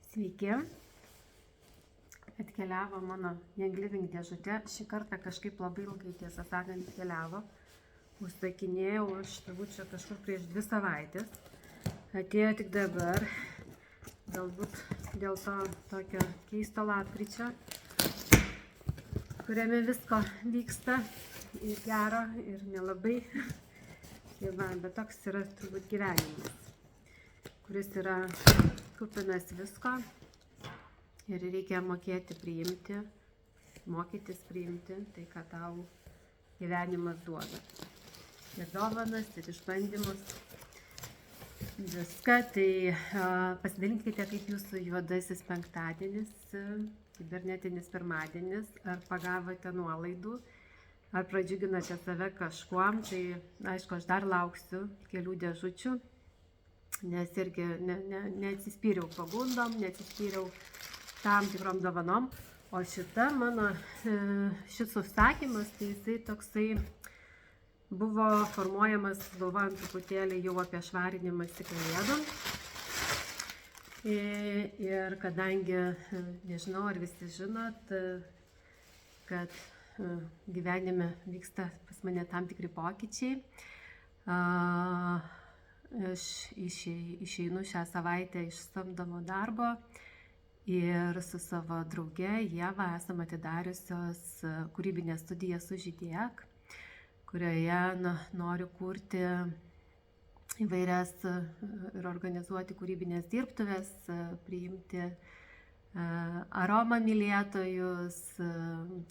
Sveiki, atkeliavo mano Young Living dėžutė. Šį kartą kažkaip labai ilgai, tiesą sakant, atkeliavo. Užsakinėjau aš turbūt čia kažkur prieš 2 savaitės. Atėjo tik dabar, galbūt dėl to tokio keisto lapkričio, kuriame visko vyksta ir gero, ir nelabai. Bet toks yra turbūt gyvenimas, kuris yra kupinas visko ir reikia mokėti priimti, mokytis priimti tai, ką tau gyvenimas duoda. Ir dovanas, ir išbandymus, viską. Tai pasidalinkite, kaip jūsų juodasis penktadienis, kibernetinis pirmadienis, ar pagavote nuolaidų, ar pradžiuginote save kažkuom. Tai aišku, aš dar lauksiu kelių dėžučių, nes irgi neatsispyriau pagundom, neatsispyriau tam tikrom dovanom. O šis užsakymas, tai jisai toksai buvo formuojamas galvojant truputėlį jau apie švarinimąsi kalėdom. Ir kadangi, nežinau, ar visi žinot, kad gyvenime vyksta pas mane tam tikri pokyčiai, aš išeinu šią savaitę iš samdomo darbo ir su savo drauge Ieva esam atidariusios kūrybinės studijas Sužydėk, kurioje noriu kurti įvairias ir organizuoti kūrybinės dirbtuves, priimti aromą mylėtojus,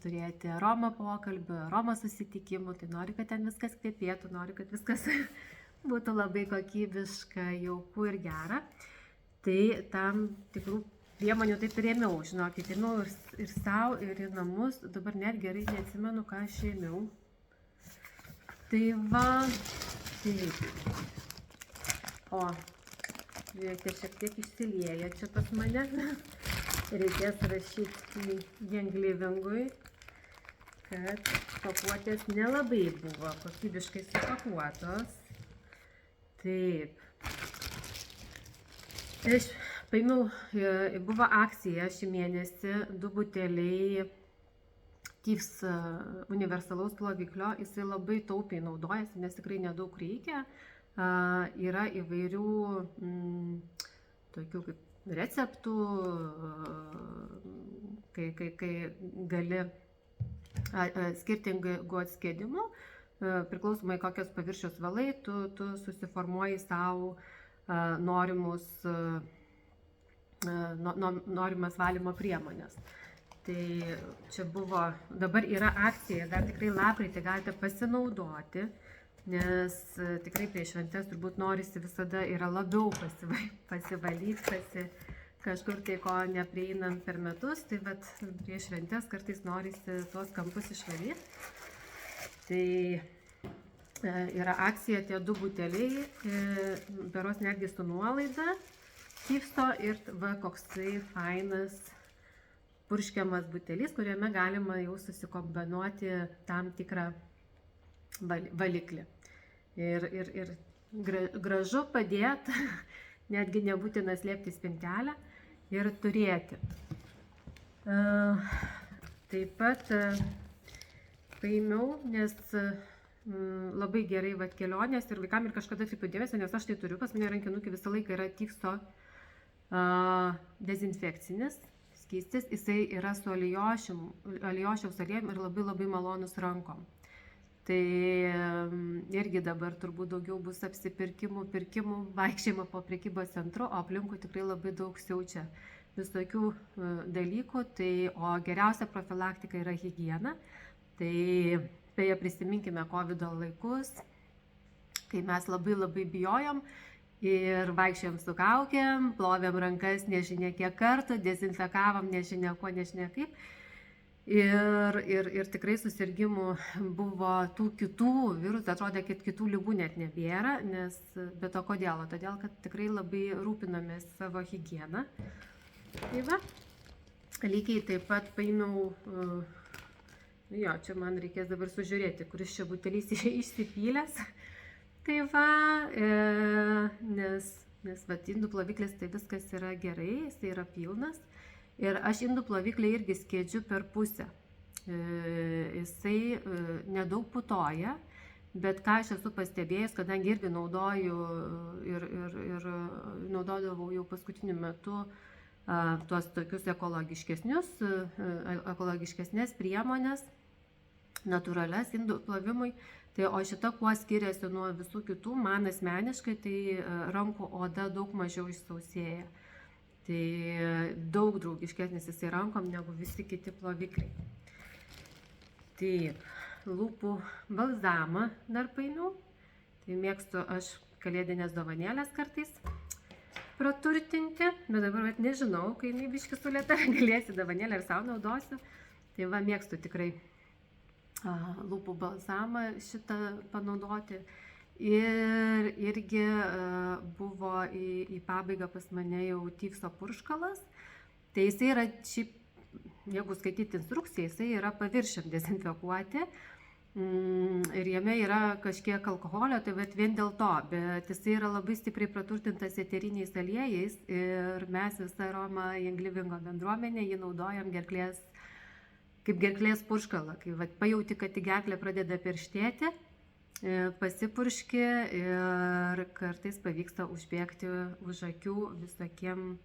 turėti aromą pokalbių, aromą susitikimų. Tai noriu, kad ten viskas kvepėtų, noriu, kad viskas būtų labai kokybiška, jauku ir gera. Tai tam tikrų priemonių taip ir ėmiau, žinokit, ėmiau ir savo, ir į namus. Dabar net gerai neatsimenu, ką aš ėmiau. Tai va, taip. O, žiūrėkite, šiek tiek išsilieja čia pas mane. Reikės rašyti Young Livingui, kad pakuotės nelabai buvo kokybiškai supakuotos. Taip. Aš paėmiau, buvo akcija šį mėnesį, 2 buteliai Thieves universalaus ploviklio. Jisai labai taupiai naudojasi, nes tikrai nedaug reikia. Yra įvairių tokių kaip receptų, kai gali skirtingų atskiedimų, priklausomai kokios paviršiaus valai, tu susiformuoji savo norimas valymo priemonės. Tai čia buvo, dabar yra akcija, dar tikrai lapkritį galite pasinaudoti, nes tikrai prieš šventes turbūt norisi visada yra labiau pasivalyti, kažkur tai ko neprieinam per metus, tai bet prieš šventes kartais norisi tuos kampus išvalyti. Tai yra akcija tie 2 buteliai, beros netgi su nuolaida, Thieveso, ir va koksai fainas purškiamas butelis, kuriame galima jau susikombinuoti tam tikrą valiklį. Ir gražu padėti, netgi nebūtina slėpti spintelę ir turėti. Taip pat paėmiau, nes labai gerai kelionės ir vaikam, ir kažkada atkreipiu dėmesį, nes aš tai turiu, pas mane rankinukė visą laiką yra Thieveso dezinfekcinis skystis. Jisai yra su alijošiaus aliejum ir labai malonus rankom. Tai irgi dabar turbūt daugiau bus apsipirkimų, pirkimų, vaikščiojimo po prekybos centru, o aplinkui tikrai labai daug siaučia visokių dalykų. Tai, o geriausia profilaktika yra higiena. Tai beje, prisiminkime COVID laikus, kai mes labai bijojom ir vaikščiojom su kaukėm, plovėm rankas nežinia kiek kartų, dezinfekavom nežinia ko, nežinia kaip. Ir tikrai susirgymų buvo tų kitų virusų, atrodė, kad kitų ligų net nebėra, bet to kodėl? Todėl, kad tikrai labai rūpinomės savo higieną. Tai va, lygiai taip pat paėmiau, čia man reikės dabar sužiūrėti, kuris čia butelys išsipylęs. Tai va, nes nes vat, indų ploviklis tai viskas yra gerai, jis yra pilnas. Ir aš indų ploviklį irgi skiedžiu per pusę. Jisai nedaug putoja, bet ką aš esu pastebėjęs, kadangi irgi naudoju ir naudodavau jau paskutiniu metu tuos tokius ekologiškesnės priemonės, natūralias indų plovimui. Tai, o šita kuo skiriasi nuo visų kitų, man asmeniškai, tai rankų oda daug mažiau išsausėja. Tai daug draugiškesnis jisai rankom negu visi kiti plovikliai. Taip, lūpų balzamą dar paėmiau. Tai mėgstu aš kalėdinės dovanėlės kartais praturtinti, bet dabar nežinau, kai jinai biškį sulėta, galėsi dovanėlę ir savo naudosiu. Tai va, mėgstu tikrai lūpų balzamą šitą panaudoti. Ir irgi buvo į pabaigą pas mane jau Tyfso purškalas. Tai jisai yra, šiaip, jeigu skaityti instrukciją, jisai yra paviršiam dezinfekuoti. Ir jame yra kažkiek alkoholio, tai vien dėl to, bet jisai yra labai stipriai praturtintas eteriniais aliejais ir mes visą Roma Young Livingo bendruomenę jį naudojam kaip gerklės purškalą. Kai pajauti, kad į gerklę pradeda perštėti, pasipurški ir kartais pavyksta užbėgti už akių visokiem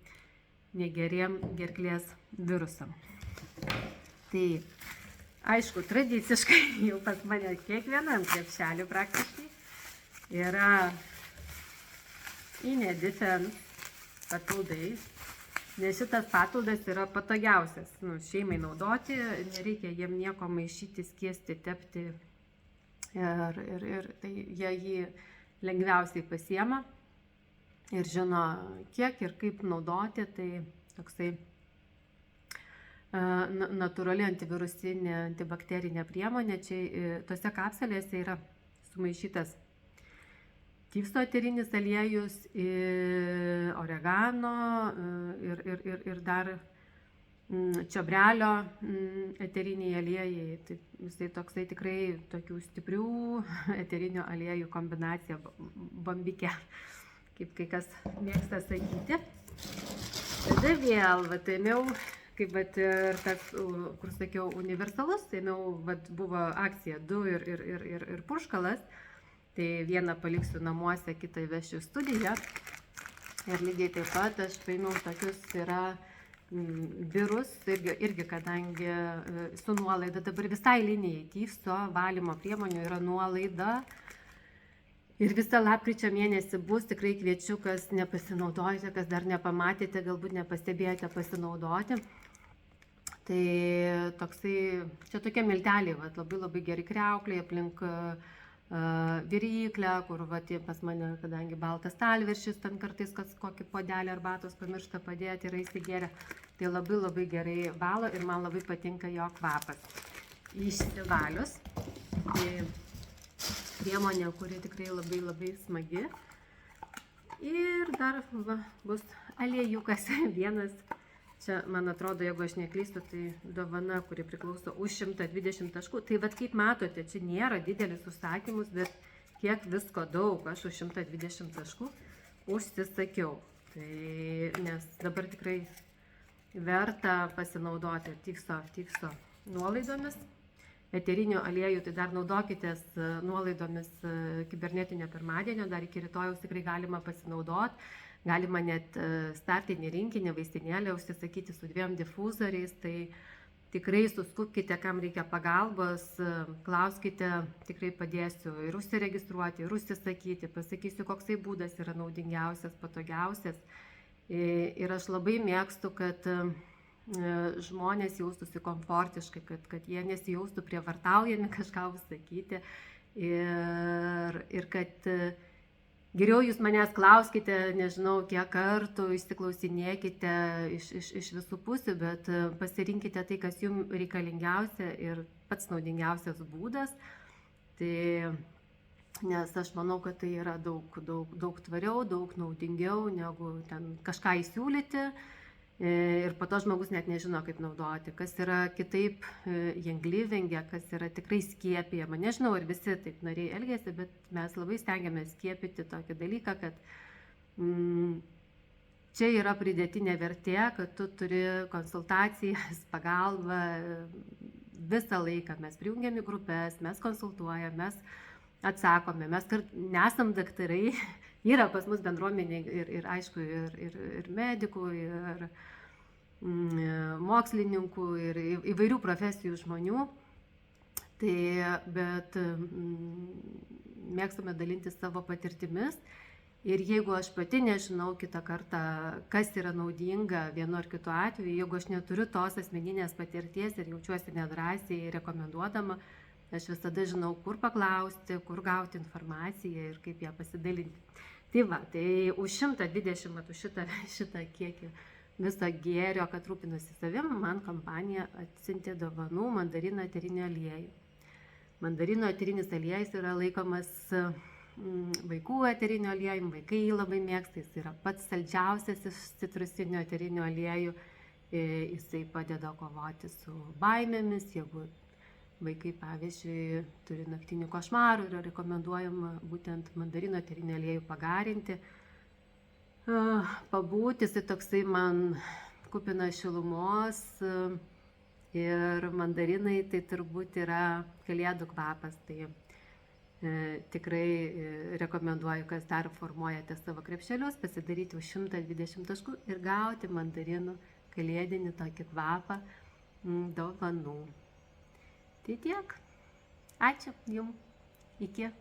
negeriem gerklės virusam. Tai aišku, tradiciškai jau pas mane kiekvienam krepšeliu praktiškai yra Inedifense papildai, nes šitas papildas yra patogiausias šeimai naudoti, nereikia jiem nieko maišyti, skiesti, tepti. Ir tai jie jį lengviausiai pasiema ir žino, kiek ir kaip naudoti. Tai toksai natūrali antivirusinė, antibakterinė priemonė. Čia tose kapsulėse yra sumaišytas Tyfso eterinis aliejus, oregano ir dar čiobrelio eteriniai aliejai. Tai jisai toksai tikrai tokių stiprių eterinių aliejų kombinacija, bambikė, kaip kai kas mėgsta sakyti. Tada vėl, ėmiau, kaip ir tas, kur sakiau, universalus, ėmiau, buvo akcija 2 ir purškalas. Tai vieną paliksiu namuose, kitą įvešiu į studiją. Ir lygiai taip pat aš paėmiau tokius yra birus, irgi kadangi su nuolaida, dabar visai linijai Tyfso valymo priemonių yra nuolaida. Ir visą lapkričio mėnesį bus, tikrai kviečiu, kas nepasinaudojate, kas dar nepamatėte, galbūt nepastebėjote pasinaudoti. Tai toksai, čia tokie milteliai, labai geri kriaukliai aplink viryklę, kur pas mane, kadangi baltas stalviršis, ten kartais kokį puodelį arbatos pamiršta padėti, yra įsigėrę. Tai labai gerai valo ir man labai patinka jo kvapas. Išsivalius. Tai priemonė, kuri tikrai labai smagi. Ir dar bus aliejukas vienas. Čia, man atrodo, jeigu aš neklystu, tai dovana, kuri priklauso už 120 taškų. Tai kaip matote, čia nėra didelis užsakymus, bet kiek visko daug, aš už 120 taškų užsisakiau. Tai, nes dabar tikrai verta pasinaudoti Tyfso nuolaidomis. Eterinių aliejų, tai dar naudokitės nuolaidomis kibernetinio pirmadienio, dar iki rytojaus tikrai galima pasinaudoti. Galima net startinį rinkinį, vaistinėlę užsisakyti su 2 difuzoriais, tai tikrai suskubkite, kam reikia pagalbos, klauskite, tikrai padėsiu ir užsiregistruoti, ir užsisakyti, pasakysiu, koksai būdas yra naudingiausias, patogiausias. Ir aš labai mėgstu, kad žmonės jaustųsi komfortiškai, kad jie nesijaustų prievartaujami kažką užsakyti ir kad geriau jūs manęs klauskite, nežinau, kiek kartų, išsiklausinėkite iš visų pusių, bet pasirinkite tai, kas jums reikalingiausia ir pats naudingiausias būdas. Tai, nes aš manau, kad tai yra daug tvariau, daug naudingiau, negu ten kažką įsiūlyti. Ir po to žmogus net nežino, kaip naudoti, kas yra kitaip Young Livinge, kas yra tikrai skiepijama. Nežinau, ar visi taip nariai elgėsi, bet mes labai stengiamės skiepyti tokį dalyką, kad Čia yra pridėtinė vertė, kad tu turi konsultacijas, pagalbą visą laiką. Mes prijungiam į grupės, mes konsultuojam, mes atsakome, mes nesam daktarai, yra pas mus bendruomenė ir aišku, ir medikų, ir mokslininkų, ir įvairių profesijų žmonių. Tai, bet mėgstame dalintis savo patirtimis. Ir jeigu aš pati nežinau kitą kartą, kas yra naudinga vienu ar kitu atveju, jeigu aš neturiu tos asmeninės patirties ir jaučiuosi nedrąsiai rekomenduodama, aš visada žinau, kur paklausti, kur gauti informaciją ir kaip ją pasidalinti. Tai va, tai už 120 metų šitą kiekį viso gėrio, kad rūpinusi savim, man kompanija atsiuntė dovanų mandarino eterinį aliejų. Mandarino eterinis aliejus yra laikomas vaikų eterinio aliejų, vaikai jį labai mėgsta, jis yra pats saldžiausias iš citrusinių eterinių aliejų, jisai padeda kovoti su baimėmis, jeigu vaikai, pavyzdžiui, turi naktinių košmarų, yra rekomenduojama būtent mandarino eterinį aliejų pagarinti, pabūti, jisai toksai man kupina šilumos ir mandarinai tai turbūt yra kalėdų kvapas, tai tikrai rekomenduoju, kas dar formuojate savo krepšelius, pasidaryti už 120 taškų ir gauti mandarinų kalėdinį tokį kvapą dovanų. Tai tiek. Ačiū jums. Iki.